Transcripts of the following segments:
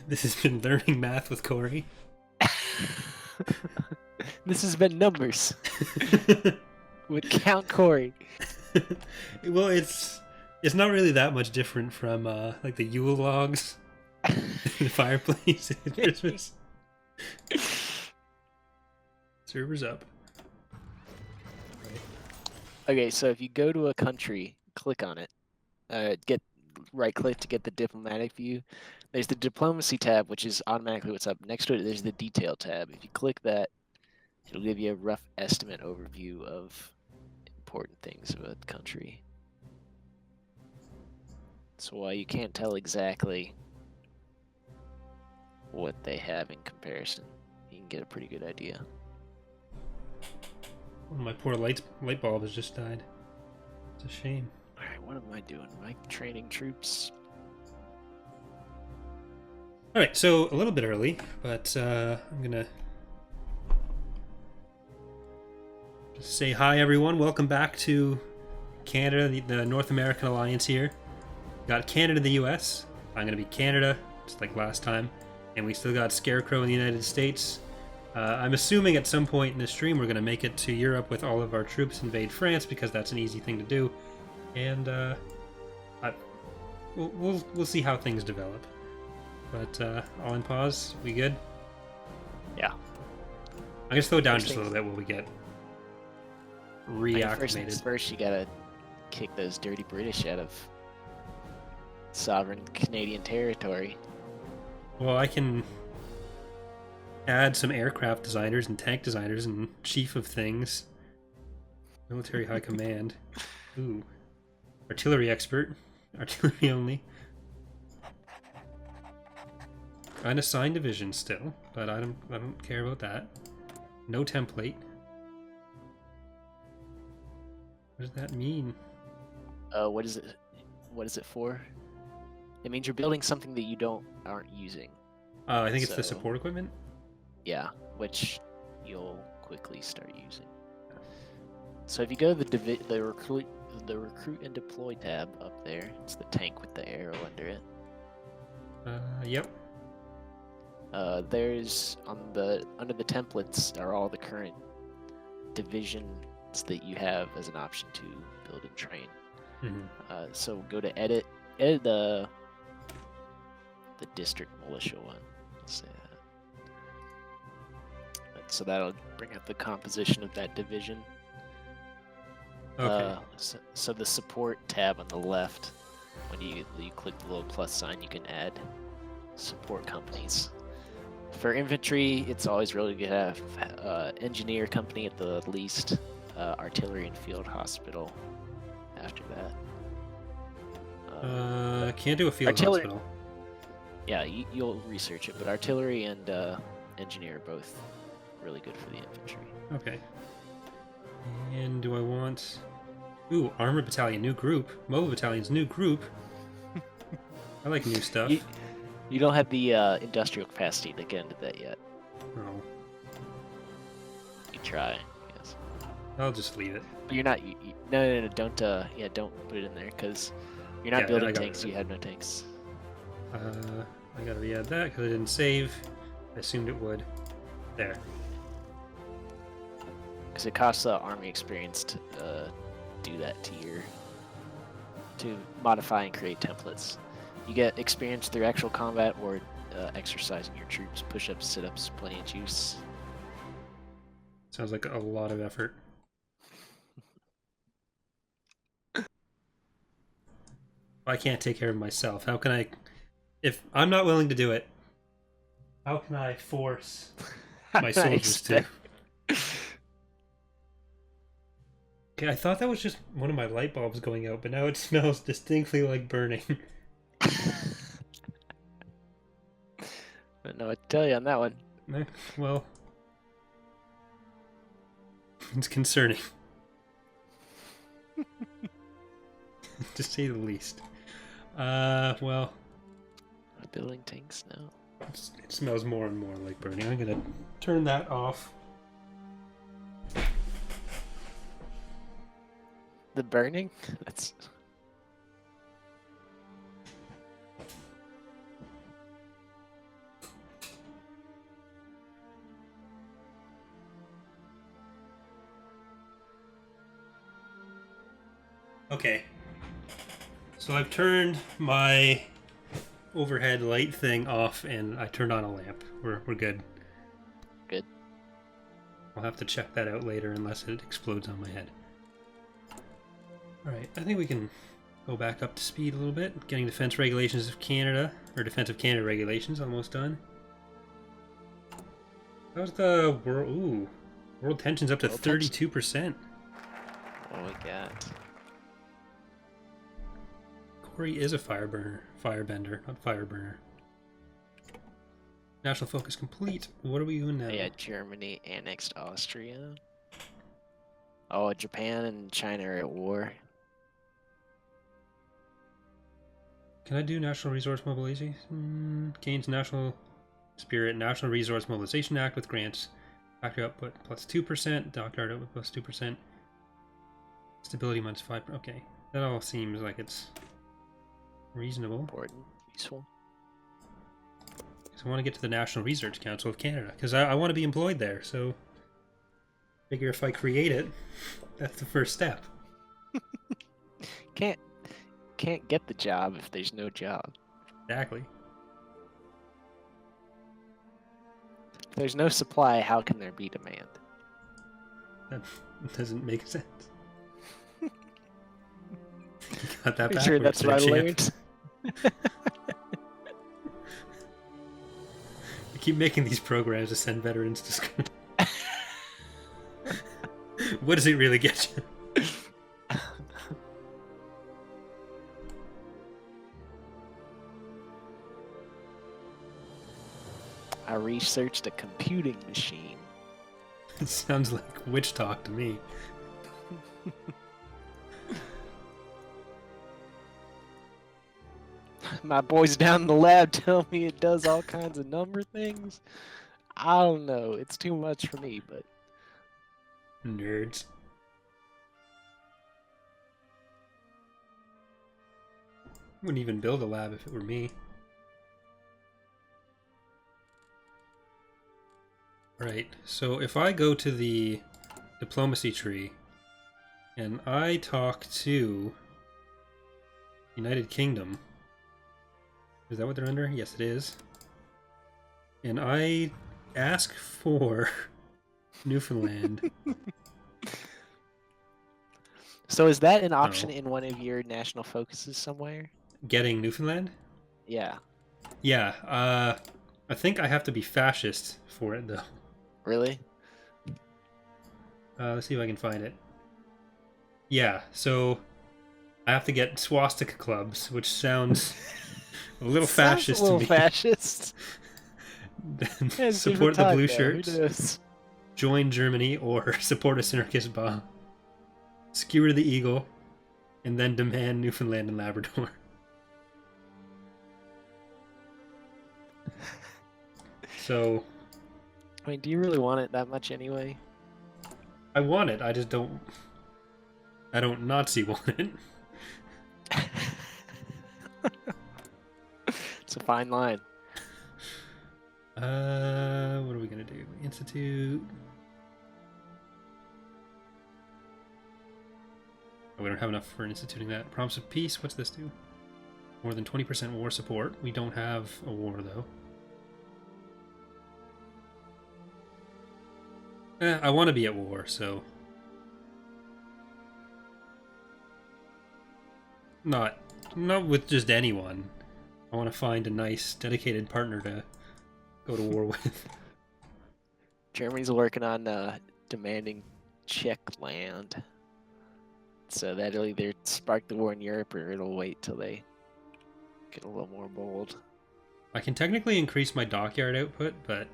This has been Learning Math with Corey. This has been Numbers with Count Corey. Well, it's not really that much different from like the Yule logs, the fireplace at Christmas. Servers up. Okay, so if you go to a country, click on it, get right-click to get the diplomatic view. There's the diplomacy tab, which is automatically what's up. Next to it, there's the detail tab. If you click that, it'll give you a rough estimate overview of important things about the country. So while you can't tell exactly what they have in comparison, you can get a pretty good idea. Oh, my poor light bulb has just died. It's a shame. Alright, what am I doing? Am I training troops? Alright, so a little bit early, but I'm gonna just say hi everyone. Welcome back to Canada, the North American Alliance here. Got Canada, the US. I'm gonna be Canada, just like last time. And we still got Scarecrow in the United States. I'm assuming at some point in the stream we're gonna make it to Europe with all of our troops invade France because that's an easy thing to do. And we'll see how things develop. But all in pause. We good? Yeah. I'm gonna slow down just a little bit while we get reacclimated. First, you gotta kick those dirty British out of sovereign Canadian territory. Well, I can add some aircraft designers and tank designers and chief of things. Military high command. Ooh. Artillery expert. Artillery only. Unassigned division still, but I don't care about that. No template. What does that mean? What is it? What is it for? It means you're building something that you aren't using. I think it's the support equipment. Yeah, which you'll quickly start using. So if you go to the recruit and deploy tab up there, it's the tank with the arrow under it. Yep. There's under the templates are all the current divisions that you have as an option to build and train. Mm-hmm. So go to edit the district militia one. Let's say that. So that'll bring up the composition of that division. Okay. So the support tab on the left, when you click the little plus sign, you can add support companies. For infantry, it's always really good to have engineer company at the least, artillery and field hospital after that. Can't do a field hospital. Yeah, you'll research it, but artillery and engineer are both really good for the infantry. Okay. And do I want... Ooh, armor battalion, new group. Mobile battalion's new group. I like new stuff. You don't have the industrial capacity to get into that yet. No. You try, yes. I'll just leave it. But you're not. No, don't. Don't put it in there because you're not building tanks. You have no tanks. I gotta re-add that because I didn't save. I assumed it would. There. Because it costs army experience to do that to modify and create templates. You get experience through actual combat or exercising your troops, push-ups, sit-ups, plenty of juice. Sounds like a lot of effort. I can't take care of myself. How can I... If I'm not willing to do it, how can I force my soldiers to... Okay, I thought that was just one of my light bulbs going out, but now it smells distinctly like burning. I don't know what to tell you on that one. Well, it's concerning. To say the least. Well... Building tanks now. It smells more and more like burning. I'm gonna turn that off. The burning? That's... Okay. So I've turned my overhead light thing off, and I turned on a lamp. We're good. Good. I'll have to check that out later unless it explodes on my head. Alright, I think we can go back up to speed a little bit. Getting defense regulations of Canada, or Defense of Canada regulations, almost done. How's the world? Ooh, world tension's up to 32%. Oh my god. Corey is a firebender, not fireburner. National focus complete. What are we doing now? Yeah, Germany annexed Austria. Oh, Japan and China are at war. Can I do National Resource Mobilization? Gains National Spirit, National Resource Mobilization Act with grants. Factory output plus 2%, dockyard output plus 2%. Stability minus 5%. Okay, that all seems like it's reasonable. Important, useful. So I want to get to the National Research Council of Canada, because I want to be employed there, so figure if I create it, that's the first step. Can't get the job if there's no job. Exactly. If there's no supply, how can there be demand? That doesn't make sense. You got that Pretty backwards sure that's what I there, champ. learned. You keep making these programs to send veterans to school. What does it really get you? I researched a computing machine. It sounds like witch talk to me. My boys down in the lab tell me it does all kinds of number things. I don't know. It's too much for me, but Nerds. Wouldn't even build a lab if it were me. Right, so if I go to the diplomacy tree and I talk to United Kingdom, is that what they're under? Yes, it is. And I ask for Newfoundland. So is that an option in one of your national focuses somewhere? Getting Newfoundland? Yeah. Yeah, I think I have to be fascist for it, though. Really? Let's see if I can find it. Yeah, so I have to get swastika clubs, which sounds a little fascist a little to me. fascist. Yeah, support the blue shirts. Join Germany or support a anarchist bomb. Skewer the eagle, and then demand Newfoundland and Labrador. So, I mean, do you really want it that much anyway? I want it. I just don't. I don't Nazi want it. It's a fine line. What are we gonna do? Institute. Oh, we don't have enough for instituting that. Promise of peace. What's this do? More than 20% war support. We don't have a war though. I want to be at war, so not with just anyone. I want to find a nice, dedicated partner to go to war with. Germany's working on demanding Czech land. So that'll either spark the war in Europe or it'll wait till they get a little more bold. I can technically increase my dockyard output, but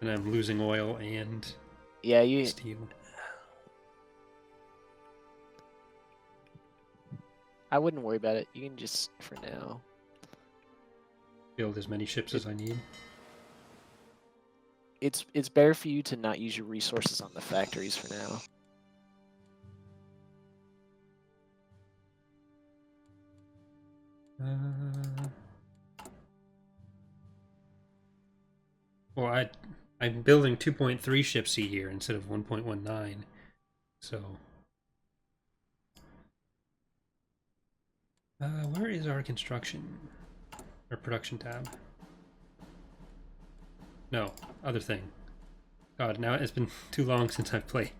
then I'm losing oil and steel. I wouldn't worry about it. You can just, for now, Build as many ships as I need. It's better for you to not use your resources on the factories for now. Well, I'm building 2.3 ships a year instead of 1.19, so Where is our construction? Or production tab? No, other thing. God, now it's been too long since I've played.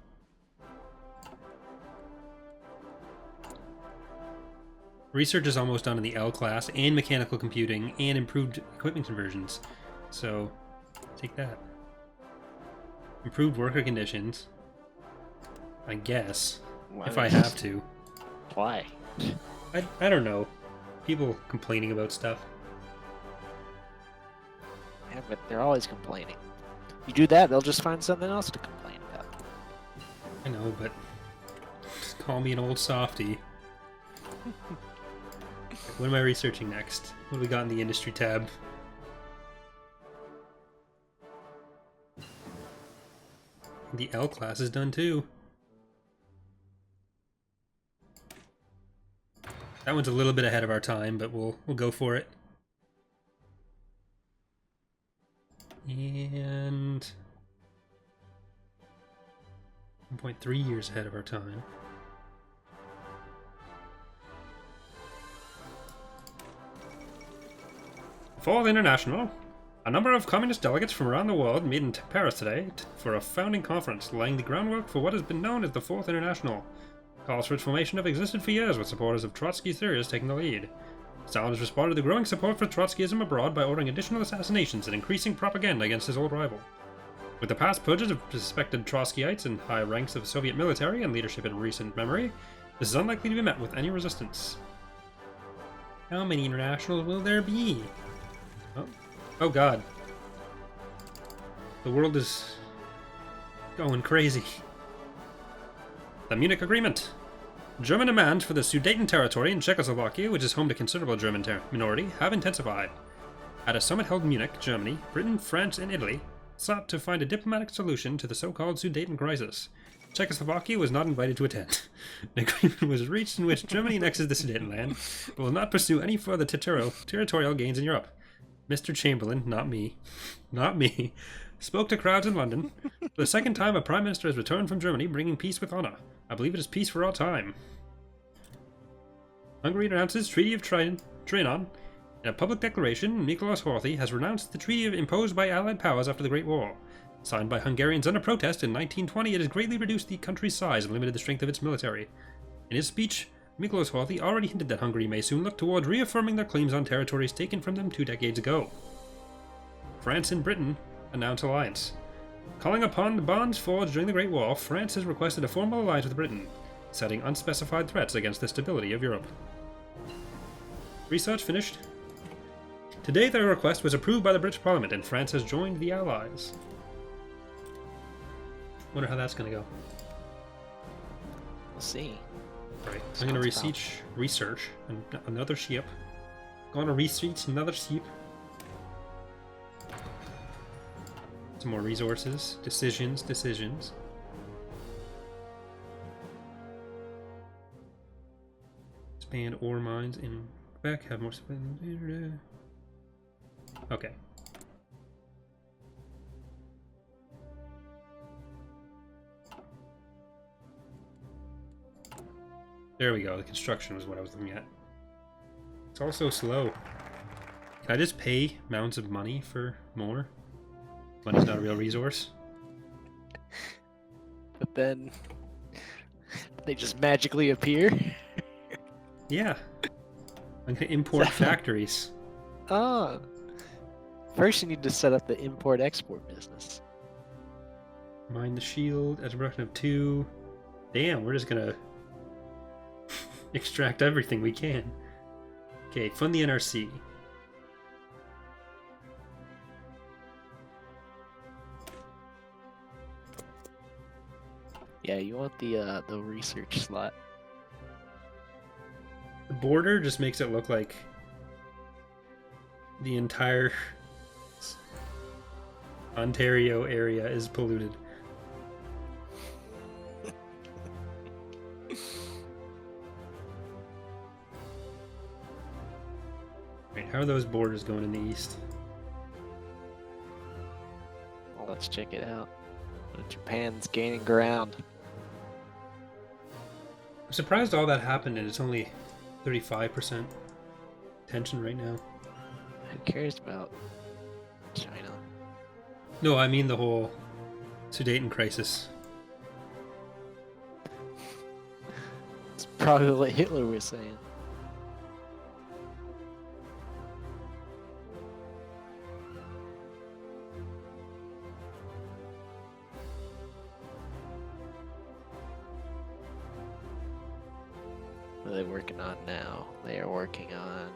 Research is almost done in the L class, and mechanical computing, and improved equipment conversions. So, take that. Improved worker conditions. I guess. Why If I would- have to. Why? I don't know. People complaining about stuff. Yeah, but they're always complaining. You do that, they'll just find something else to complain about. I know, but just call me an old softy. What am I researching next? What do we got in the industry tab? The L class is done too. That one's a little bit ahead of our time, but we'll go for it. And 1.3 years ahead of our time. Fourth International. A number of communist delegates from around the world meet in Paris today for a founding conference, laying the groundwork for what has been known as the Fourth International. Calls for its formation have existed for years, with supporters of Trotsky's theories taking the lead. Stalin has responded to the growing support for Trotskyism abroad by ordering additional assassinations and increasing propaganda against his old rival. With the past purges of suspected Trotskyites in high ranks of Soviet military and leadership in recent memory, this is unlikely to be met with any resistance. How many internationals will there be? Oh god. The world is going crazy. The Munich Agreement. German demands for the Sudeten territory in Czechoslovakia, which is home to considerable German minority, have intensified. At a summit held in Munich, Germany, Britain, France, and Italy sought to find a diplomatic solution to the so-called Sudeten crisis. Czechoslovakia was not invited to attend. An agreement was reached in which Germany annexes the Sudetenland, but will not pursue any further territorial gains in Europe. Mr. Chamberlain, not me, spoke to crowds in London. For the second time, a prime minister has returned from Germany, bringing peace with honor. I believe it is peace for all time. Hungary renounces Treaty of Trianon. In a public declaration, Miklos Horthy has renounced the treaty imposed by Allied powers after the Great War. Signed by Hungarians under protest in 1920, it has greatly reduced the country's size and limited the strength of its military. In his speech, Miklos Horthy already hinted that Hungary may soon look toward reaffirming their claims on territories taken from them 2 decades ago. France and Britain announce alliance. Calling upon the bonds forged during the Great War, France has requested a formal alliance with Britain, setting unspecified threats against the stability of Europe. Research finished. Today their request was approved by the British Parliament and France has joined the Allies. Wonder how that's going to go. We'll see. Right, I'm going to research another ship. Going to research another ship. Some more resources. Decisions. Expand ore mines in Quebec. Have more. Okay. There we go. The construction was what I was looking at. It's all so slow. Can I just pay mounds of money for more? Money's not a real resource. But then they just magically appear. Yeah. I'm gonna import factories. Oh. First you need to set up the import-export business. Mine the shield at a production of 2. Damn, we're just gonna extract everything we can. Okay, fund the NRC. Yeah, you want the research slot. The border just makes it look like the entire Ontario area is polluted. Right, how are those borders going in the east? Well, let's check it out. Japan's gaining ground. I'm surprised all that happened and it's only 35% tension right now. Who cares about China? No, I mean the whole Sudeten crisis. It's probably what Hitler was saying. What are they working on now? They are working on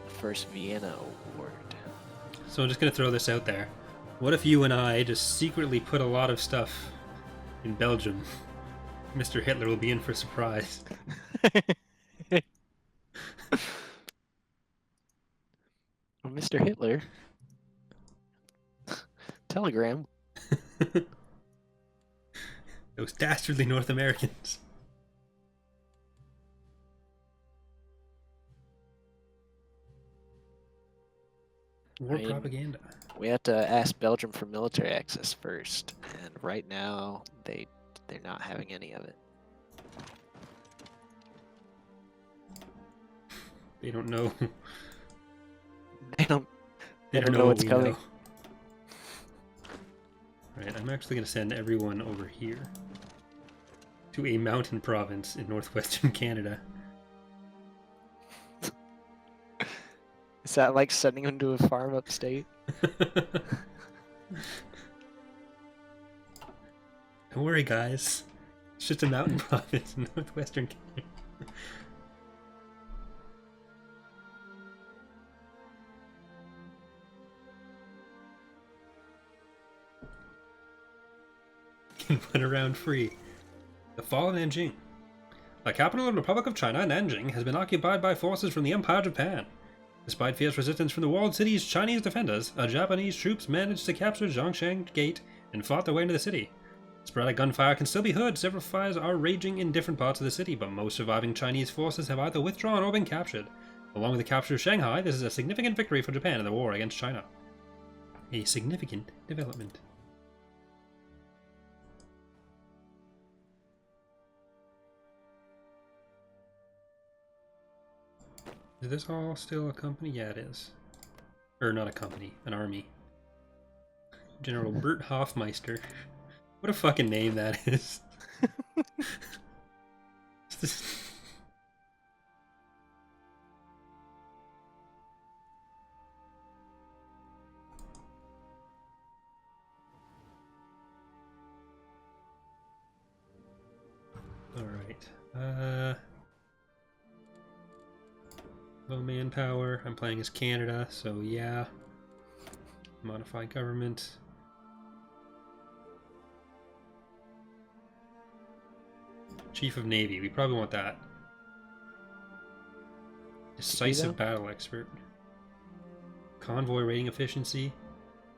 the first Vienna Award. So I'm just going to throw this out there. What if you and I just secretly put a lot of stuff in Belgium? Mr. Hitler will be in for a surprise. Well, Mr. Hitler. Telegram. Those dastardly North Americans. War propaganda. We have to ask Belgium for military access first, and right now they're not having any of it. They don't know. They don't know what what's we coming. know. Right, I'm actually going to send everyone over here to a mountain province in northwestern Canada. Is that like sending them to a farm upstate? Don't worry, guys. It's just a mountain province in northwestern Canada. Can run around free. The fall of Nanjing. The capital of the Republic of China, Nanjing, has been occupied by forces from the Empire of Japan. Despite fierce resistance from the walled city's Chinese defenders, Japanese troops managed to capture Zhongshan Gate and fought their way into the city. Sporadic gunfire can still be heard. Several fires are raging in different parts of the city, but most surviving Chinese forces have either withdrawn or been captured. Along with the capture of Shanghai, this is a significant victory for Japan in the war against China. A significant development. Is this all still a company? Yeah, it is. Or not a company, an army. General Bert Hofmeister. What a fucking name that is. Alright. Low manpower. I'm playing as Canada, so yeah. Modify government. Chief of Navy. We probably want that. Decisive battle expert. Convoy rating efficiency.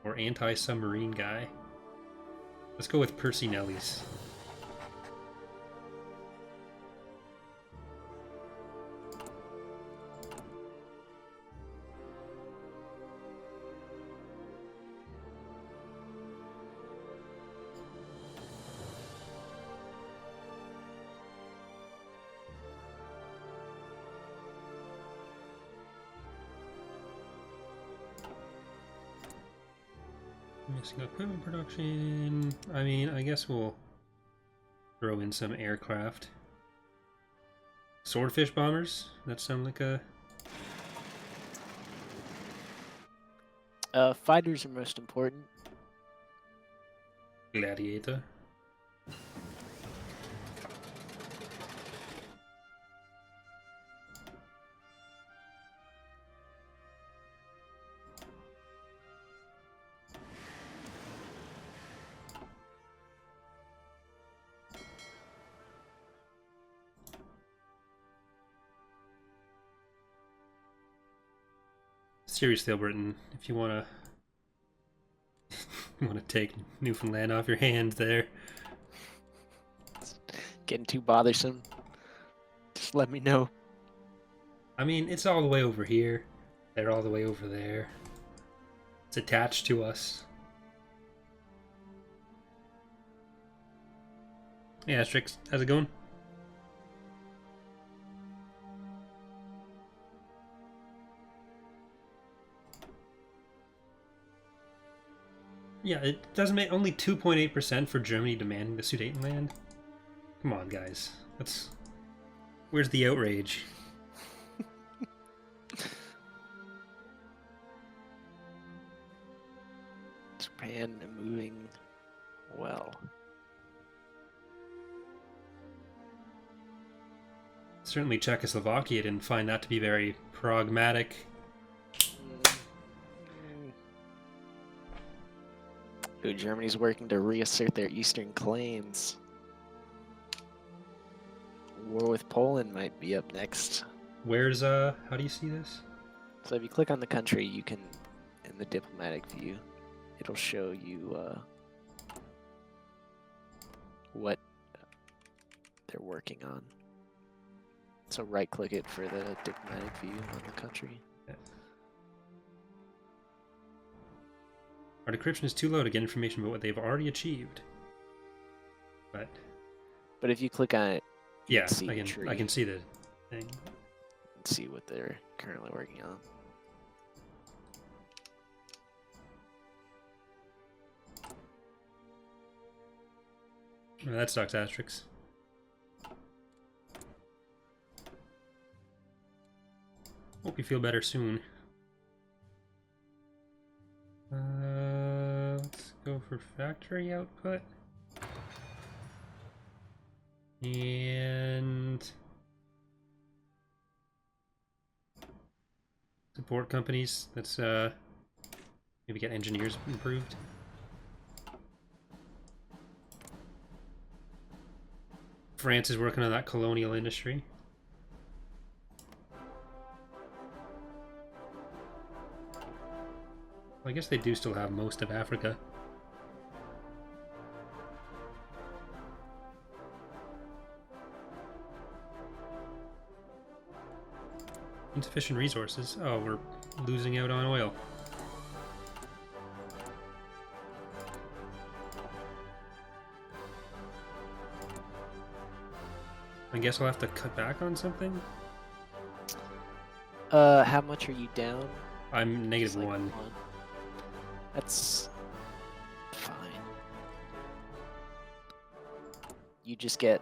Or anti-submarine guy. Let's go with Percy Nellies. Missing equipment production. I mean, I guess we'll throw in some aircraft. Swordfish bombers? That sound like a... Fighters are most important. Gladiator. Seriously, Britain, if you want to take Newfoundland off your hands there. It's getting too bothersome. Just let me know. I mean, it's all the way over here. They're all the way over there. It's attached to us. Hey, Asterix, how's it going? Yeah, it doesn't make only 2.8% for Germany demanding the Sudetenland. Come on, guys. Where's the outrage? Japan moving well. Certainly Czechoslovakia didn't find that to be very pragmatic. Ooh, Germany's working to reassert their eastern claims. War with Poland might be up next. Where's, how do you see this? So if you click on the country, you can, in the diplomatic view, it'll show you what they're working on. So right-click it for the diplomatic view on the country. Yeah. Our decryption is too low to get information about what they've already achieved. But if you click on it, you yeah, can see I can see the thing. and see what they're currently working on. Oh, that's Doc's Asterix. Hope you feel better soon. Let's go for factory output. And support companies. Let's maybe get engineers improved. France is working on that colonial industry. Well, I guess they do still have most of Africa. Insufficient resources. Oh, we're losing out on oil. I guess I'll have to cut back on something. How much are you down? I'm negative It's like 1. That's fine. You just get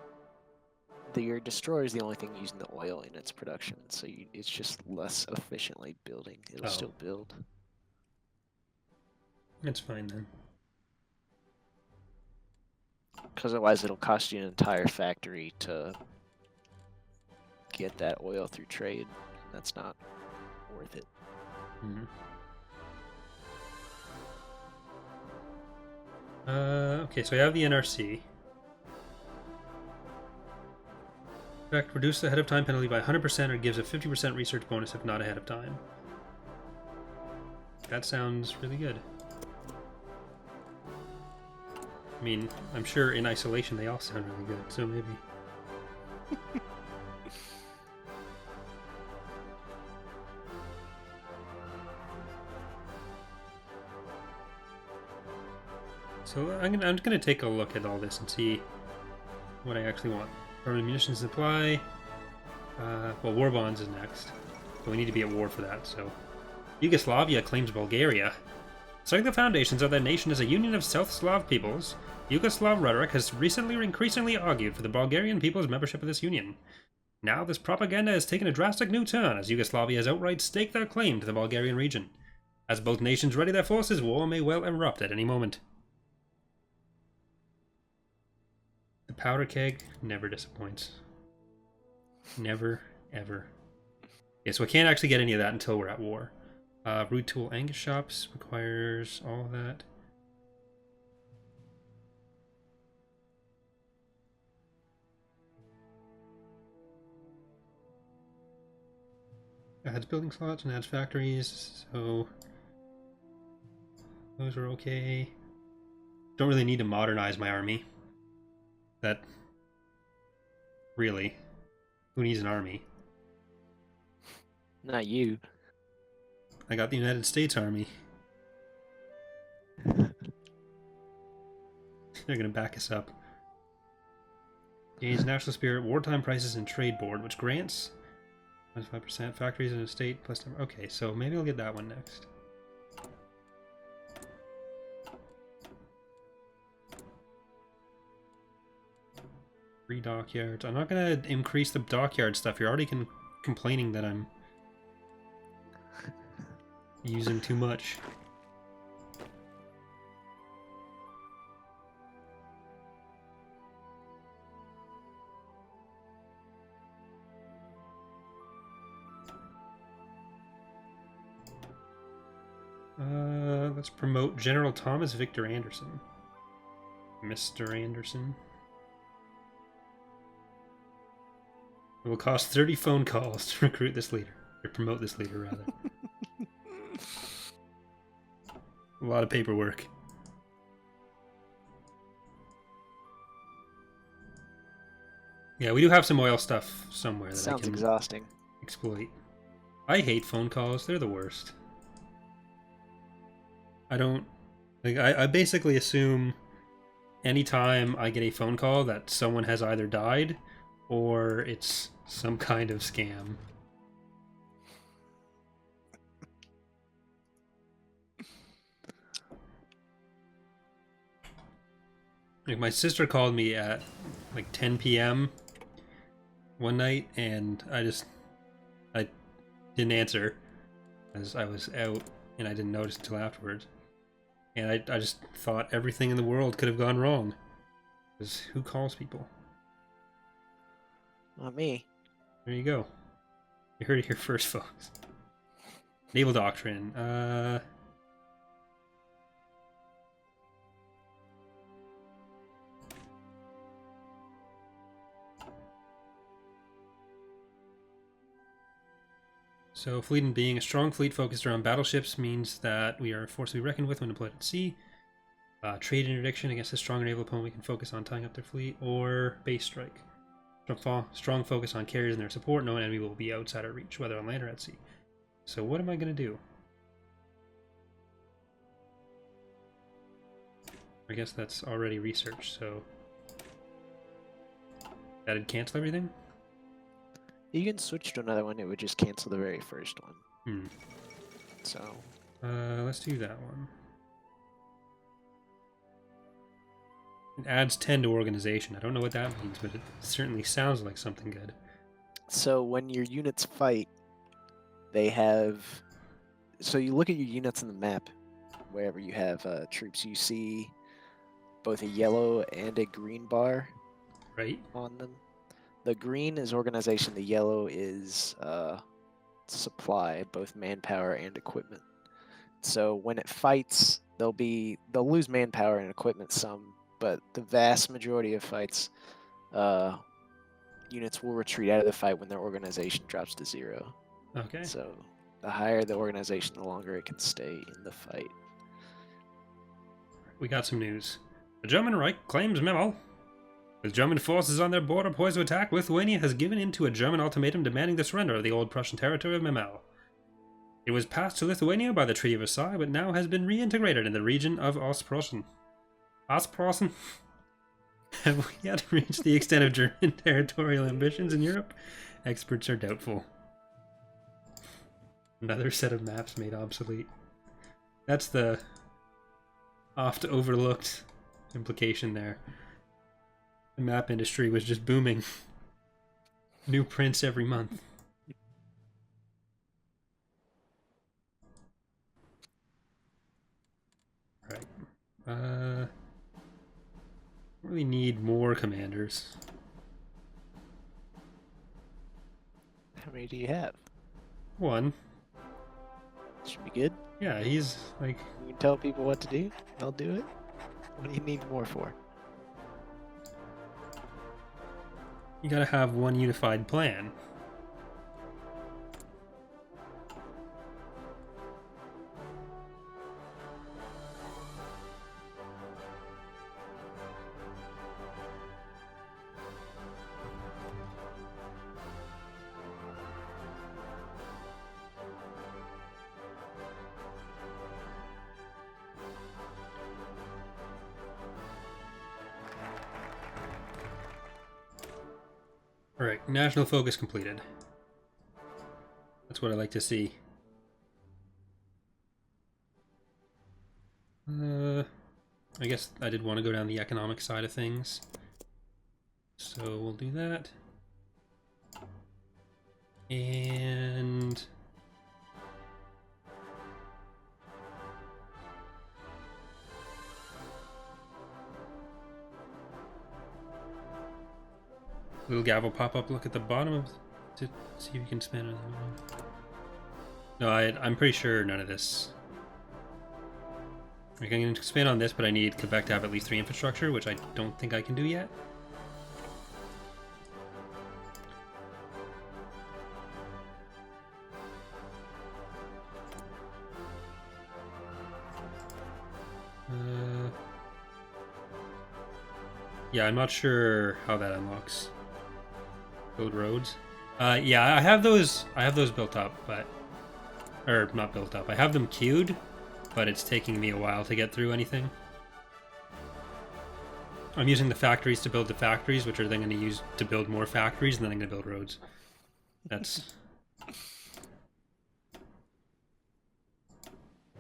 your destroyer is the only thing using the oil in its production, so it's just less efficiently building. It'll still build. That's fine then. Because otherwise it'll cost you an entire factory to get that oil through trade. That's not worth it. Mm-hmm. Okay, so I have the NRC. In fact, reduce the ahead of time penalty by 100% or gives a 50% research bonus if not ahead of time. That sounds really good. I mean, I'm sure in isolation they all sound really good, so maybe. So I'm gonna take a look at all this and see what I actually want. Permanent munitions supply. Well, war bonds is next, but we need to be at war for that. So, Yugoslavia claims Bulgaria. Setting the foundations of their nation as a union of South Slav peoples, Yugoslav rhetoric has recently increasingly argued for the Bulgarian people's membership of this union. Now, this propaganda has taken a drastic new turn as Yugoslavia has outright staked their claim to the Bulgarian region. As both nations ready their forces, war may well erupt at any moment. The powder keg never disappoints. Never, ever. Yeah, so I can't actually get any of that until we're at war. Root tool Angus shops requires all of that. Adds building slots and adds factories, so those are okay. Don't really need to modernize my army. That really, who needs an army? Not you. I got the United States Army. They're gonna back us up. Gains national spirit, wartime prices, and trade board, which grants 25% factories in a state plus. Okay, so maybe I'll get that one next. 3 dockyards. I'm not gonna increase the dockyard stuff. You're already complaining that I'm using too much. Let's promote General Thomas Victor Anderson. Mr. Anderson. It will cost 30 phone calls to recruit this leader. Or promote this leader, rather. A lot of paperwork. Yeah, we do have some oil stuff somewhere that Sounds I can exhausting. exploit. I hate phone calls. They're the worst. I don't... Like, I basically assume anytime I get a phone call that someone has either died or it's some kind of scam. Like, my sister called me at like 10 p.m. one night, and I didn't answer as I was out, and I didn't notice until afterwards. And I just thought everything in the world could have gone wrong. Because who calls people? Not me. There you go. You heard it here first, folks. Naval doctrine. So, fleet and being a strong fleet focused around battleships means that we are a force to be reckoned with when deployed at sea. Trade interdiction against a stronger naval opponent, we can focus on tying up their fleet, or base strike. Strong focus on carriers and their support. No enemy will be outside our reach, whether on land or at sea. So what am I going to do? I guess that's already researched, so... That'd cancel everything? You can switch to another one, it would just cancel the very first one. So... let's do that one. It adds 10 to organization. I don't know what that means, but it certainly sounds like something good. So when your units fight, they have... So you look at your units on the map, wherever you have troops, you see both a yellow and a green bar Right? on them. The green is organization, the yellow is supply, both manpower and equipment. So when it fights, they'll lose manpower and equipment some, but the vast majority of fights, units will retreat out of the fight when their organization drops to 0. Okay. So the higher the organization, the longer it can stay in the fight. We got some news. The German Reich claims Naval. With German forces on their border poised to attack, Lithuania has given in to a German ultimatum demanding the surrender of the old Prussian territory of Memel. It was passed to Lithuania by the Treaty of Versailles, but now has been reintegrated in the region of Ostpreußen. Ostpreußen? Have we yet reached the extent of German territorial ambitions in Europe? Experts are doubtful. Another set of maps made obsolete. That's the oft overlooked implication there. The map industry was just booming. New prints every month. Right. We need more commanders. How many do you have? 1. Should be good. Yeah, he's like... You can tell people what to do, they'll do it. What do you need more for? You gotta have one unified plan. Alright, national focus completed. That's what I like to see. I guess I did want to go down the economic side of things. So we'll do that. And little gavel pop up. Look at the bottom of to see if you can spend on No, I'm pretty sure none of this. I can expand on this, but I need Quebec to have at least 3 infrastructure, which I don't think I can do yet. Yeah, I'm not sure how that unlocks. Build roads. Yeah, I have those built up, but or not built up. I have them queued, but it's taking me a while to get through anything. I'm using the factories to build the factories, which are then going to use to build more factories, and then I'm going to build roads. That's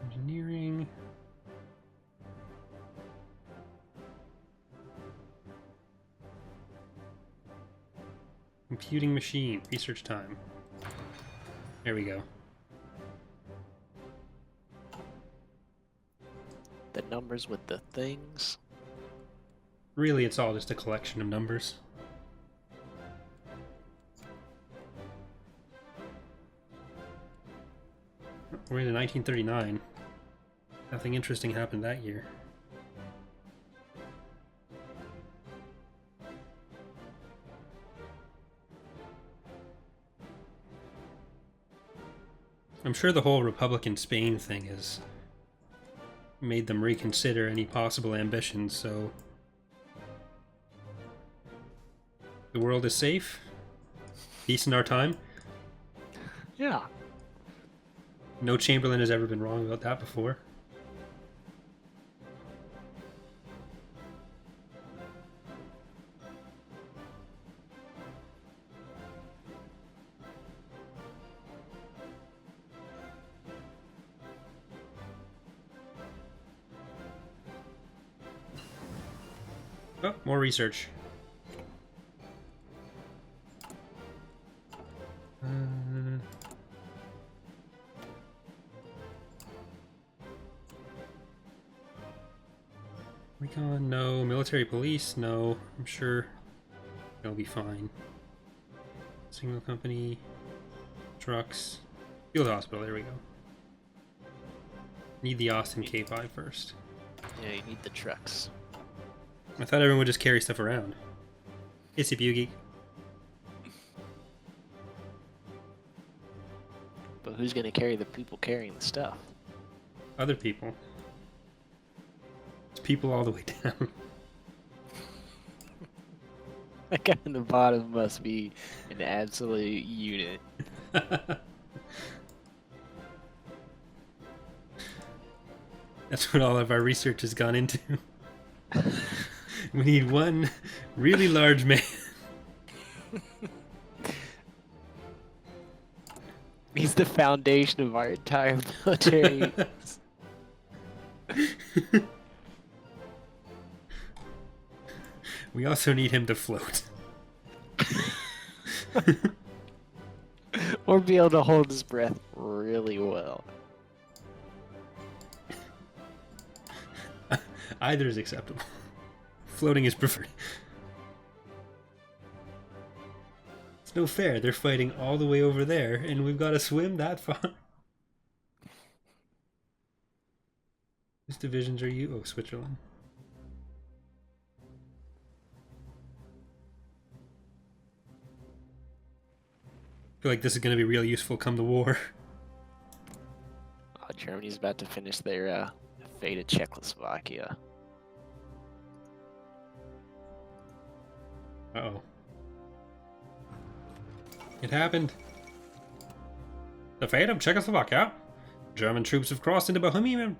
engineering. Computing machine, research time. There we go. The numbers with the things. Really, it's all just a collection of numbers. We're in 1939. Nothing interesting happened that year. I'm sure the whole Republican Spain thing has made them reconsider any possible ambitions, so the world is safe. Peace in our time. Yeah. No Chamberlain has ever been wrong about that before. Oh, more research. Recon, no. Military police, no. I'm sure they'll be fine. Signal company, trucks, field hospital, there we go. Need the Austin K5 first. Yeah, you need the trucks. I thought everyone would just carry stuff around. Issy Bugie. But who's gonna carry the people carrying the stuff? Other people. It's people all the way down. That guy in the bottom must be an absolute unit. That's what all of our research has gone into. We need one really large man. He's the foundation of our entire military. We also need him to float. Or be able to hold his breath really well. Either is acceptable. Floating is preferred. It's no fair. They're fighting all the way over there, and we've got to swim that far. Whose divisions are you? Oh, Switzerland. I feel like this is going to be real useful come the war. Germany's about to finish their fate of Czechoslovakia. Uh-oh. It happened. The fate of Czechoslovakia. German troops have crossed into Bohemia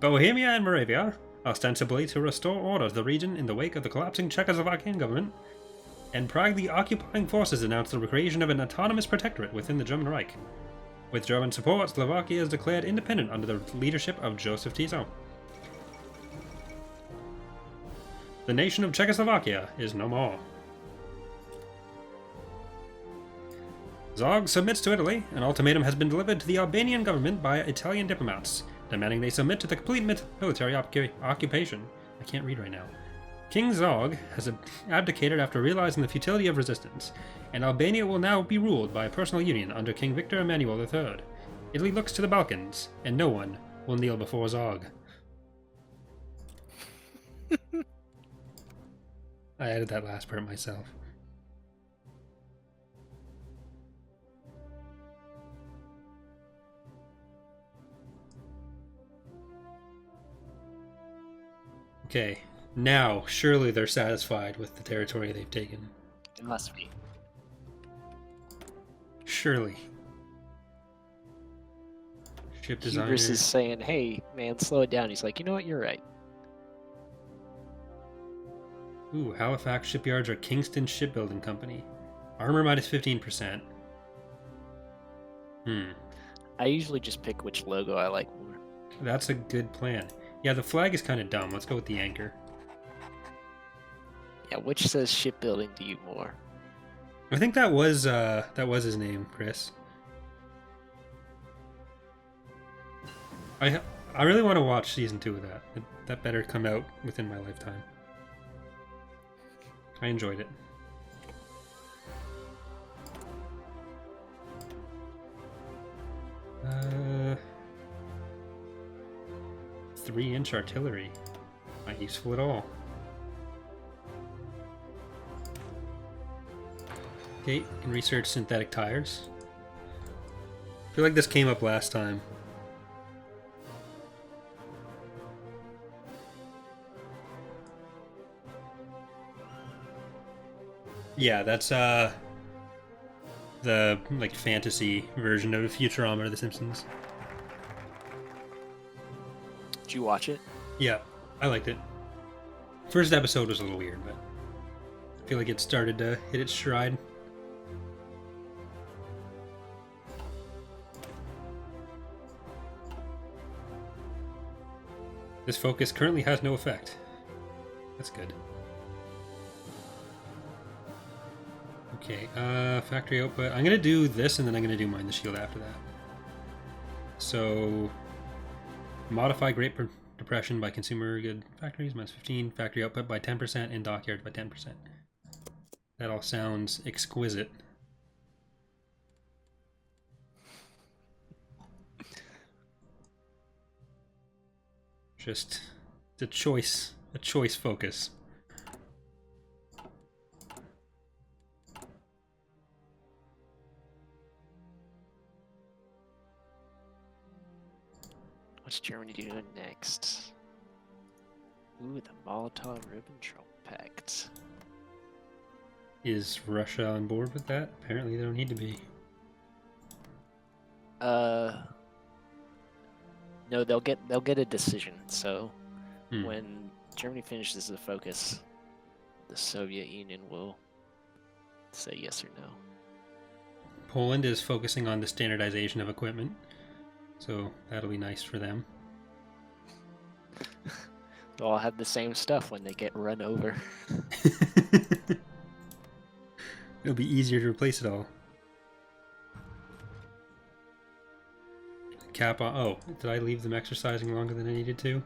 and Moravia, ostensibly to restore order to the region in the wake of the collapsing Czechoslovakian government. In Prague, the occupying forces announced the creation of an autonomous protectorate within the German Reich. With German support, Slovakia is declared independent under the leadership of Joseph Tiso. The nation of Czechoslovakia is no more. Zog submits to Italy. An ultimatum has been delivered to the Albanian government by Italian diplomats, demanding they submit to the complete military occupation. I can't read right now. King Zog has abdicated after realizing the futility of resistance, and Albania will now be ruled by a personal union under King Victor Emmanuel III. Italy looks to the Balkans, and no one will kneel before Zog. I added that last part myself. Okay, now surely they're satisfied with the territory they've taken. It must be. Surely. Ship designer. Hubris is saying, hey, man, slow it down. He's like, you know what, you're right. Ooh, Halifax shipyards are Kingston Shipbuilding Company. Armor minus 15%. I usually just pick which logo I like more. That's a good plan. Yeah, the flag is kind of dumb. Let's go with the anchor. Yeah, which says shipbuilding to you more? I think that was his name, Chris. I really want to watch season 2 of that. That better come out within my lifetime. I enjoyed it. Uh, 3-inch artillery. Not useful at all. Okay, can research synthetic tires. I feel like this came up last time. Yeah, that's the like fantasy version of Futurama or The Simpsons. Did you watch it? Yeah, I liked it. First episode was a little weird, but I feel like it started to hit its stride. This focus currently has no effect. That's good. Okay, factory output. I'm gonna do this and then I'm gonna do Mine the Shield after that. So, modify Great Depression by consumer good factories, minus 15, factory output by 10%, and dockyards by 10%. That all sounds exquisite. Just a choice focus. What's Germany doing next? Ooh, the Molotov-Ribbentrop Pact. Is Russia on board with that? Apparently they don't need to be. No, they'll get a decision. So when Germany finishes the focus, the Soviet Union will say yes or no. Poland is focusing on the standardization of equipment, so that'll be nice for them. They'll all have the same stuff when they get run over. It'll be easier to replace it all. Cap on. Oh, did I leave them exercising longer than I needed to? Is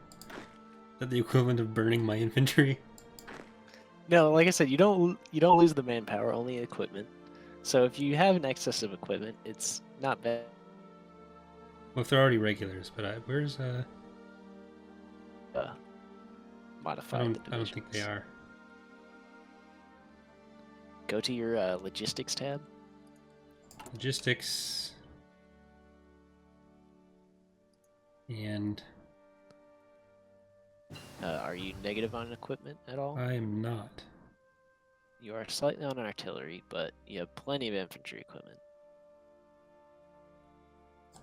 that the equivalent of burning my infantry? No, like I said, you don't lose the manpower, only equipment. So if you have an excess of equipment, it's not bad. Well, if they're already regulars, but where's Modify. I don't think they are. Go to your logistics tab. Logistics. And are you negative on equipment at all? I am not. You are slightly on artillery, but you have plenty of infantry equipment.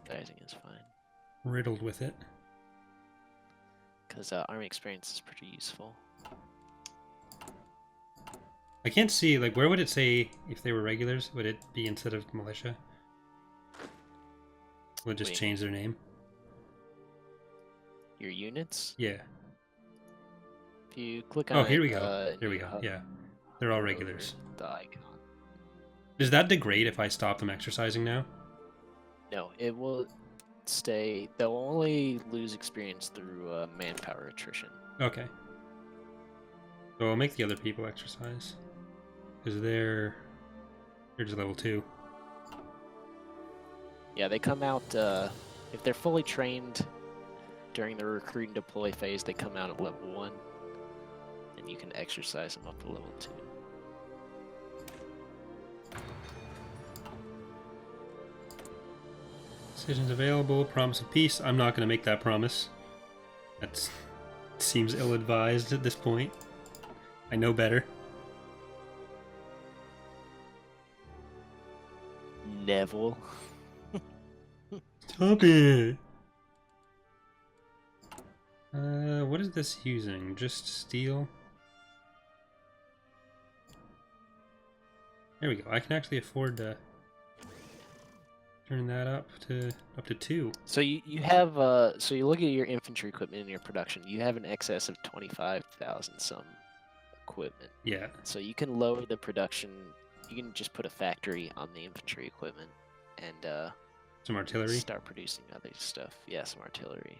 Sizing is fine. Riddled with it. Because army experience is pretty useful. I can't see, like, where would it say if they were regulars? Would it be instead of militia? Would it just change their name? Your units? Yeah. If you click on Oh, it, here we go. in Here we your go. hub, Yeah, they're all over regulars. the icon. Does that degrade if I stop them exercising now? No, it will stay. They'll only lose experience through manpower attrition. Okay. So I'll make the other people exercise. Because they're just level 2. Yeah, they come out, if they're fully trained during the recruit and deploy phase, they come out at level 1. And you can exercise them up to level 2. Decisions available, promise of peace. I'm not going to make that promise. That seems ill-advised at this point. I know better. Naval. Stop it! What is this using? Just steel? There we go. I can actually afford to turn that up to 2. So you have, so you look at your infantry equipment in your production, you have an excess of 25,000 some equipment. Yeah. So you can lower the production, you can just put a factory on the infantry equipment and Some artillery. start producing other stuff. Yeah, some artillery.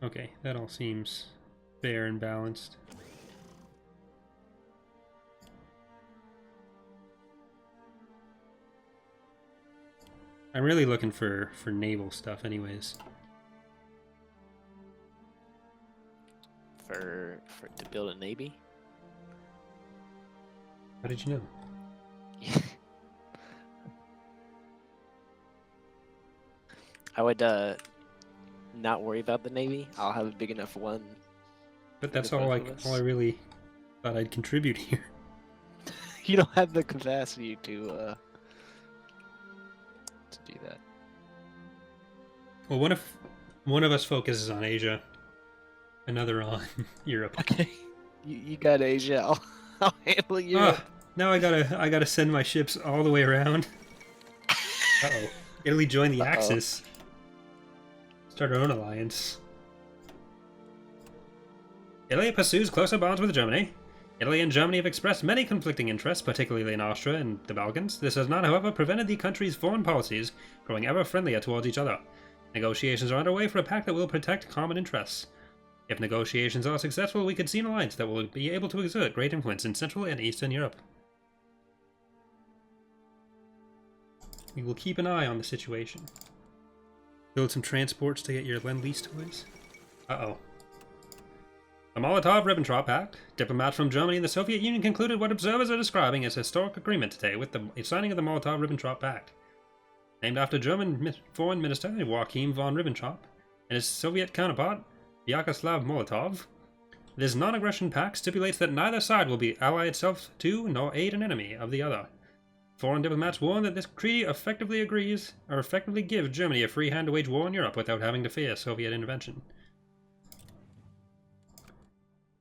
Okay, that all seems fair and balanced. I'm really looking for naval stuff anyways. To build a navy. How did you know? I would not worry about the navy. I'll have a big enough one. But that's all I really thought I'd contribute here. You don't have the capacity to do that. Well, one of us focuses on Asia, another on Europe. Okay, you got Asia. I'll handle Europe. Now I gotta send my ships all the way around. Uh-oh. Italy joined the Axis. Start our own alliance. Italy pursues closer bonds with Germany. Italy and Germany have expressed many conflicting interests, particularly in Austria and the Balkans. This has not, however, prevented the countries' foreign policies growing ever friendlier towards each other. Negotiations are underway for a pact that will protect common interests. If negotiations are successful, we could see an alliance that will be able to exert great influence in Central and Eastern Europe. We will keep an eye on the situation. Build some transports to get your Lend-Lease toys. Uh-oh. The Molotov-Ribbentrop Pact. Diplomats from Germany and the Soviet Union concluded what observers are describing as a historic agreement today with the signing of the Molotov-Ribbentrop Pact. Named after German Foreign Minister Joachim von Ribbentrop and his Soviet counterpart, Vyacheslav Molotov, this non-aggression pact stipulates that neither side will be ally itself to nor aid an enemy of the other. Foreign diplomats warn that this treaty effectively gives Germany a free hand to wage war in Europe without having to fear Soviet intervention.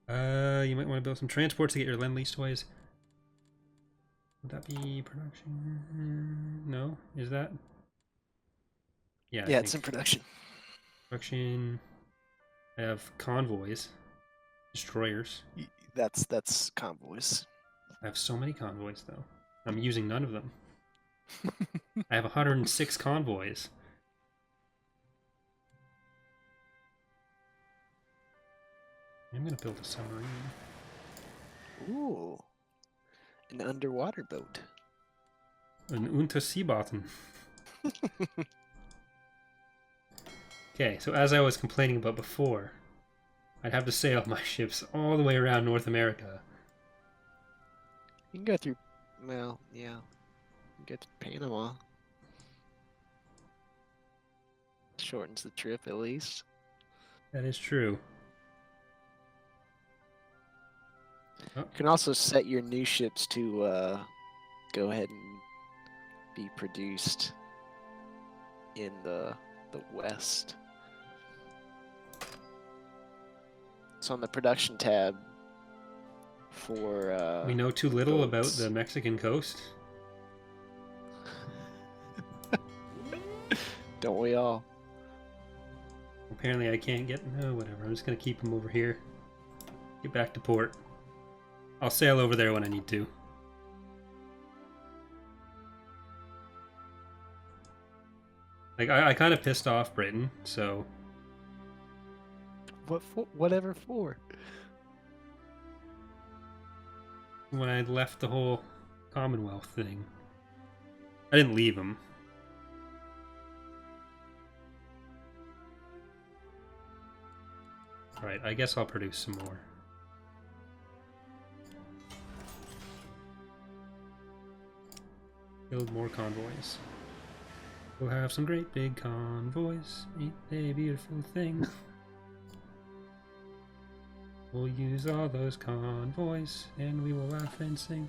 You might want to build some transports to get your Lend-Lease toys. Would that be production? No? Is that? Yeah, Yeah, it's in production. Production. I have convoys. Destroyers. That's convoys. I have so many convoys, though. I'm using none of them. I have 106 convoys. I'm gonna build a submarine. Ooh. An underwater boat. An Unterseeboten. Okay, so as I was complaining about before, I'd have to sail my ships all the way around North America. You can go through, well, yeah. You can get to Panama. Shortens the trip at least. That is true. You can also set your new ships to go ahead and be produced in the west. So on the production tab for we know too little about boats. the Mexican coast. Don't we all? Apparently I can't get... No, whatever. I'm just going to keep him over here. Get back to port. I'll sail over there when I need to. Like, I kind of pissed off Britain, so... What for? Whatever for? When I left the whole Commonwealth thing. I didn't leave them. Alright, I guess I'll produce some more. Build more convoys. We'll have some great big convoys. Ain't they a beautiful thing? We'll use all those convoys and we will laugh and sing.